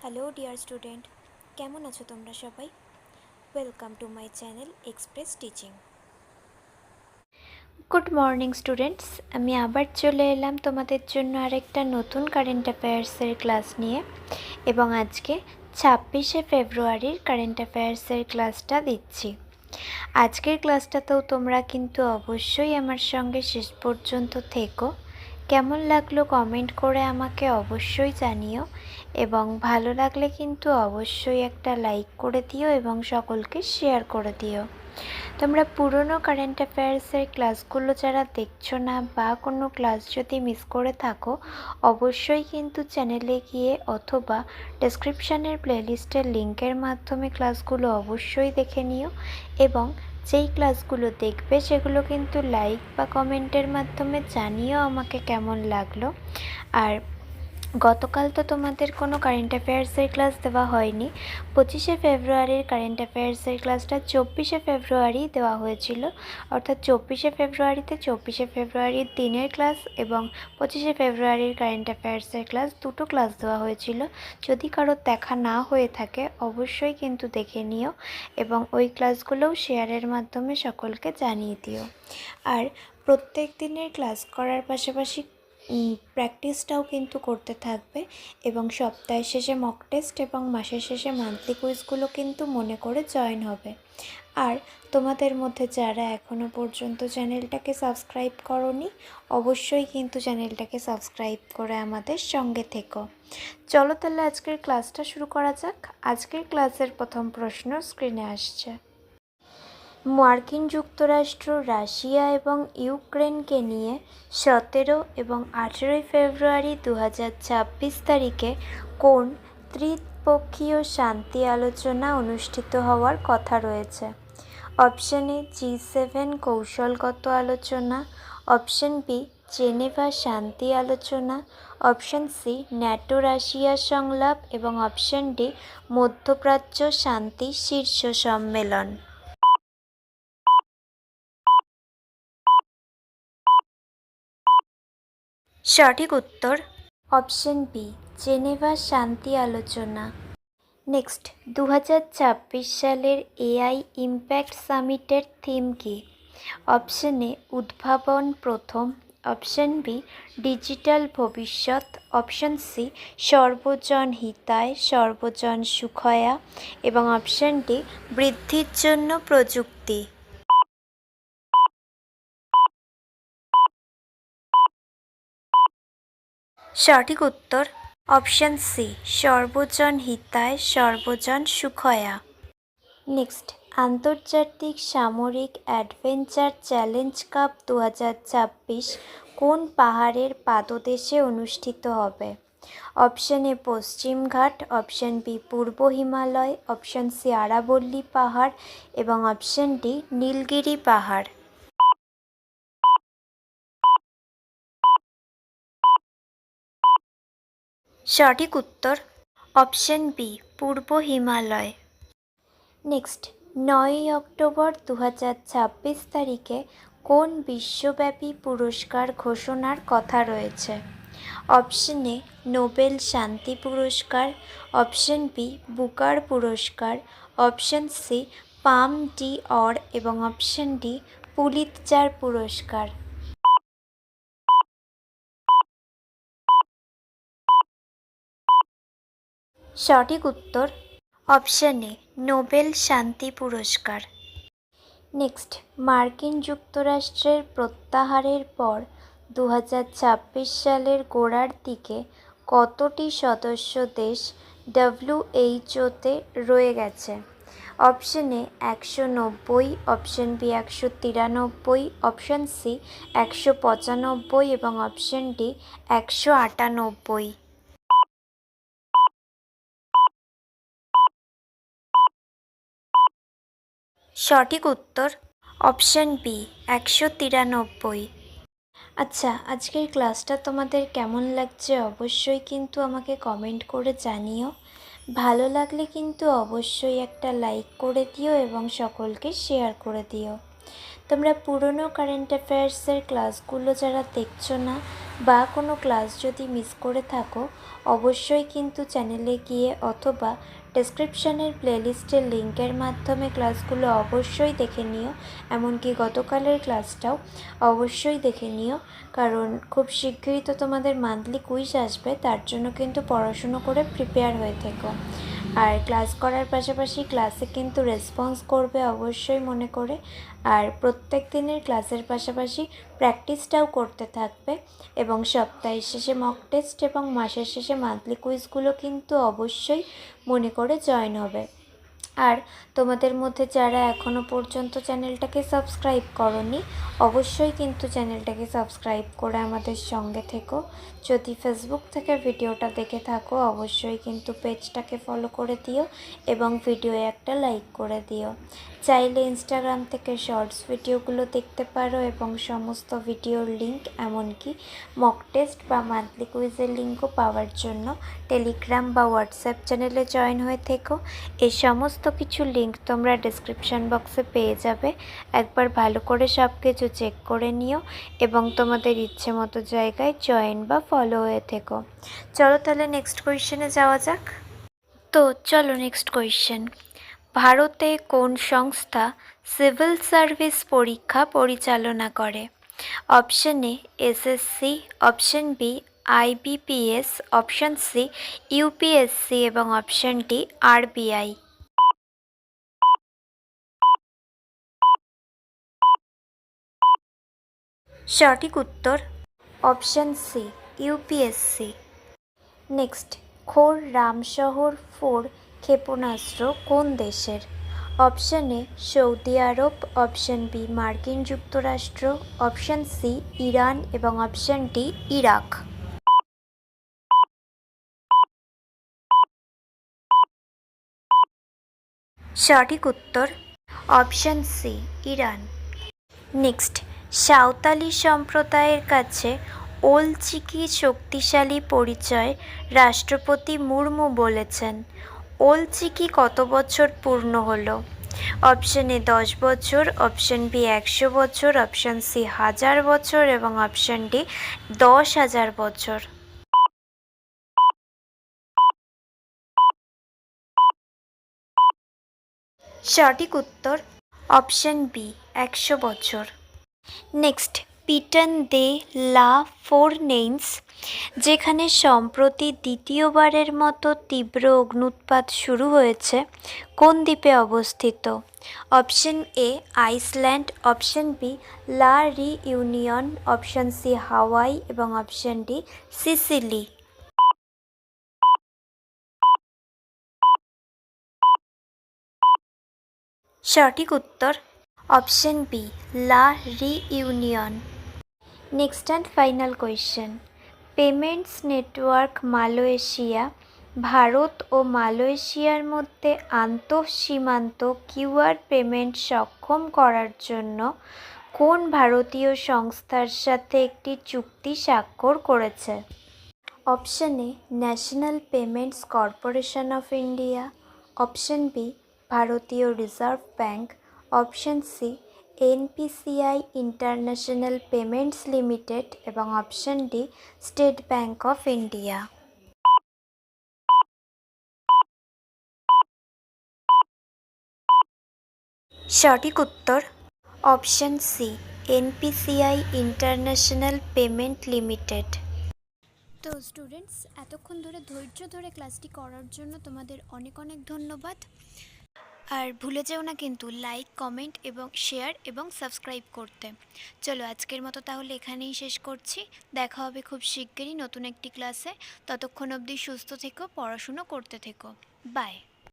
Hello dear student, কেমন আছো তোমরা সবাই? Welcome to my channel express teaching. Good morning students, আমি আবার চলে এলাম তোমাদের জন্য আরেকটা নতুন কারেন্ট অ্যাফেয়ার্সের ক্লাস নিয়ে। এবং আজকে 26শে ফেব্রুয়ারির কারেন্ট অ্যাফেয়ার্সের ক্লাসটা দিচ্ছি। আজকের ক্লাসটাতেও তোমরা কিন্তু অবশ্যই আমার সঙ্গে শেষ পর্যন্ত থেকো। কেমন লাগলো কমেন্ট করে আমাকে অবশ্যই জানিও, এবং ভালো লাগলে কিন্তু অবশ্যই একটা লাইক করে দিও এবং সকলকে শেয়ার করে দিও। তোমরা পুরনো কারেন্ট অ্যাফেয়ার্সের ক্লাসগুলো যারা দেখছো না বা কোনো ক্লাস যদি মিস করে থাকো, অবশ্যই কিন্তু চ্যানেলে গিয়ে অথবা ডেসক্রিপশানের প্লেলিস্টের লিঙ্কের মাধ্যমে ক্লাসগুলো অবশ্যই দেখে নিও। এবং যেই ক্লাসগুলো দেখবে সেগুলো কিন্তু লাইক বা কমেন্টের মাধ্যমে জানিও আমাকে কেমন লাগলো। আর গতকাল তো তোমাদের কোনো কারেন্ট অ্যাফেয়ার্সের ক্লাস দেওয়া হয়নি। 25শে ফেব্রুয়ারির কারেন্ট অ্যাফেয়ার্সের ক্লাসটা 24শে ফেব্রুয়ারি দেওয়া হয়েছিল। অর্থাৎ 24শে ফেব্রুয়ারির দিনের ক্লাস এবং 25শে ফেব্রুয়ারির কারেন্ট অ্যাফেয়ার্সের ক্লাস, দুটো ক্লাস দেওয়া হয়েছিল। যদি কারোর দেখা না হয়ে থাকে অবশ্যই কিন্তু দেখে নিও এবং ওই ক্লাসগুলোও শেয়ারের মাধ্যমে সকলকে জানিয়ে দিও। আর প্রত্যেক দিনের ক্লাস করার পাশাপাশি প্র্যাকটিসটাও কিন্তু করতে থাকবে এবং সপ্তাহের শেষে মক টেস্ট এবং মাসের শেষে মান্থলি কুইজগুলো কিন্তু মনে করে জয়েন হবে। আর তোমাদের মধ্যে যারা এখনও পর্যন্ত চ্যানেলটাকে সাবস্ক্রাইব করোনি, অবশ্যই কিন্তু চ্যানেলটাকে সাবস্ক্রাইব করে আমাদের সঙ্গে থেকো। চলো তাহলে আজকের ক্লাসটা শুরু করা যাক। আজকের ক্লাসের প্রথম প্রশ্ন স্ক্রিনে আসছে। মার্কিন যুক্তরাষ্ট্র রাশিয়া এবং ইউক্রেনকে নিয়ে 17 এবং 18 ফেব্রুয়ারি 2026 তারিখে কোন ত্রিপক্ষীয় শান্তি আলোচনা অনুষ্ঠিত হওয়ার কথা রয়েছে? অপশন এ G7 কৌশলগত আলোচনা, অপশন বি জেনেভা শান্তি আলোচনা, অপশন সি ন্যাটো রাশিয়া সংলাপ এবং অপশন ডি মধ্যপ্রাচ্য শান্তি শীর্ষ সম্মেলন। সঠিক উত্তর অপশন বি জেনেভা শান্তি আলোচনা। নেক্সট, 2026 সালের এআই ইম্প্যাক্ট সামিটের থিম কি? অপশন এ উদ্ভাবন প্রথম, অপশন বি ডিজিটাল ভবিষ্যৎ, অপশন সি সর্বজন হিতায় সর্বজন সুখয়া এবং অপশন ডি বৃদ্ধির জন্য প্রযুক্তি। সঠিক উত্তর অপশন সি সর্বজন হিতায় সর্বজন সুখয়া। নেক্সট, আন্তর্জাতিক সামরিক অ্যাডভেঞ্চার চ্যালেঞ্জ কাপ 2026 কোন পাহাড়ের পাদদেশে অনুষ্ঠিত হবে? Option A Paschimghat, option B Purba Himalaya, option C আরাবল্লী পাহাড় এবং অপশন ডি নীলগিরি পাহাড়। সঠিক উত্তর অপশন বি পূর্ব হিমালয়। নেক্সট, 9ই অক্টোবর 2026 তারিখে কোন বিশ্বব্যাপী পুরস্কার ঘোষণার কথা রয়েছে? অপশন এ নোবেল শান্তি পুরস্কার, অপশন বি বুকার পুরস্কার, option C Palme d'Or এবং অপশন ডি পুলিৎজার পুরস্কার। সঠিক উত্তর অপশন এ নোবেল শান্তি পুরস্কার। নেক্সট, মার্কিন যুক্তরাষ্ট্রের প্রত্যাহারের পর 2026 সালের গোড়ার দিকে কতটি সদস্য দেশ ডব্লিউএইচওতে রয়ে গেছে? Option A 190, option B 193, option C 195 এবং অপশন ডি 198। সঠিক উত্তর অপশন বি 193। আচ্ছা, আজকের ক্লাসটা তোমাদের কেমন লাগছে অবশ্যই কিন্তু আমাকে কমেন্ট করে জানিও। ভালো লাগলে কিন্তু অবশ্যই একটা লাইক করে দিও এবং সকলকে শেয়ার করে দিও। তোমরা পুরনো কারেন্ট অ্যাফেয়ার্সের ক্লাসগুলো যারা দেখছো না বা কোনো ক্লাস যদি মিস করে থাকো অবশ্যই কিন্তু চ্যানেলে গিয়ে অথবা ডেসক্রিপশানের প্লেলিস্টের লিঙ্কের মাধ্যমে ক্লাসগুলো অবশ্যই দেখে নিও। এমনকি গতকালের ক্লাসটাও অবশ্যই দেখে নিও, কারণ খুব শীঘ্রই তো তোমাদের মান্থলি কুইজ আসবে, তার জন্য কিন্তু পড়াশুনো করে প্রিপেয়ার হয়ে থেকো। আর ক্লাস করার পাশাপাশি ক্লাসে কিন্তু রেসপন্স করবে অবশ্যই মনে করে। আর প্রত্যেক দিনের ক্লাসের পাশাপাশি প্র্যাকটিসটাও করতে থাকবে, এবং সপ্তাহের শেষে মক টেস্ট এবং মাসের শেষে মান্থলি কুইজগুলো কিন্তু অবশ্যই মনে করে জয়েন হবে। আর তোমাদের মধ্যে যারা এখনও পর্যন্ত চ্যানেলটাকে সাবস্ক্রাইব করোনি অবশ্যই কিন্তু চ্যানেলটাকে সাবস্ক্রাইব করে আমাদের সঙ্গে থেকো। যদি ফেসবুক থেকে ভিডিওটা দেখে থাকো অবশ্যই কিন্তু পেজটাকে ফলো করে দিও এবং ভিডিওয়ে একটা লাইক করে দিও। চাইলে ইনস্টাগ্রাম থেকে শর্টস ভিডিওগুলো দেখতে পারো এবং সমস্ত ভিডিওর লিঙ্ক এমনকি মক টেস্ট বা মান্থলি কুইজের লিঙ্কও পাওয়ার জন্য টেলিগ্রাম বা হোয়াটসঅ্যাপ চ্যানেলে জয়েন হয়ে থেকো। এই সমস্ত কিছু লিঙ্ক তোমরা ডেসক্রিপশন বক্সে পেয়ে যাবে। একবার ভালো করে সব কিছু চেক করে নিও এবং তোমাদের ইচ্ছে মতো জায়গায় জয়েন বা ফলো হয়ে থেকো। চলো তাহলে নেক্সট কোয়েশ্চেনে যাওয়া যাক। তো চলো নেক্সট কোয়েশ্চেন। ভারতে কোন সংস্থা সিভিল সার্ভিস পরীক্ষা পরিচালনা করে? Option A SSC, option B IBPS, option C UPSC এবং অপশন ডি আরবিআই। সঠিক উত্তর অপশন সি ইউপিএসসি। নেক্সট, খোর রামশহর 4 ক্ষেপণাস্ত্র কোন দেশের? অপশন এ সৌদি আরব, অপশন বি মার্কিন যুক্তরাষ্ট্র, অপশন সি ইরান এবং অপশন ডি ইরাক। সঠিক উত্তর option C Iran. Next, Santali সম্প্রদায়ের কাছে ওল চিকি শক্তিশালী পরিচয় রাষ্ট্রপতি মুর্মু বলেছেন। ওল চিকি কত বছর পূর্ণ হলো? অপশন এ 10 বছর, অপশন বি 100 বছর, অপশন সি 1000 বছর এবং অপশন ডি 10,000 বছর। সঠিক উত্তর অপশন বি 100 বছর। নেক্সট, পিটন দে লা ফোরনেইন্স যেখানে সম্প্রতি দ্বিতীয়বারের মতো তীব্র অগ্ন্যুৎপাত শুরু হয়েছে কোন দ্বীপে অবস্থিত? Option A Iceland, option B La Reunion, option C Hawaii এবং অপশন ডি সিসিলি। সঠিক উত্তর option B La Reunion. Next and final question. Payments network Malaysia Bharat ও মালয়েশিয়ার মধ্যে আন্তঃসীমান্ত কিউআর পেমেন্ট সক্ষম করার জন্য কোন ভারতীয় সংস্থার সাথে একটি চুক্তি স্বাক্ষর করেছে? Option A National Payments Corporation of India, option B ভারতীয় Reserve Bank, option C NPCI International Payments Limited এবং option D State Bank of India. সঠিক উত্তর option C NPCI International Payment Limited. তো স্টুডেন্টস, এতক্ষণ ধরে ধৈর্য ধরে ক্লাসটি করার জন্য তোমাদের অনেক অনেক ধন্যবাদ। আর ভুলে যেও না কিন্তু লাইক, কমেন্ট এবং শেয়ার এবং সাবস্ক্রাইব করতে। চলো আজকের মতো তাহলে এখানেই শেষ করছি। দেখা হবে খুব শিগগিরই নতুন একটি ক্লাসে। ততক্ষণ অবধি সুস্থ থেকো, পড়াশুনো করতে থেকো। বাই।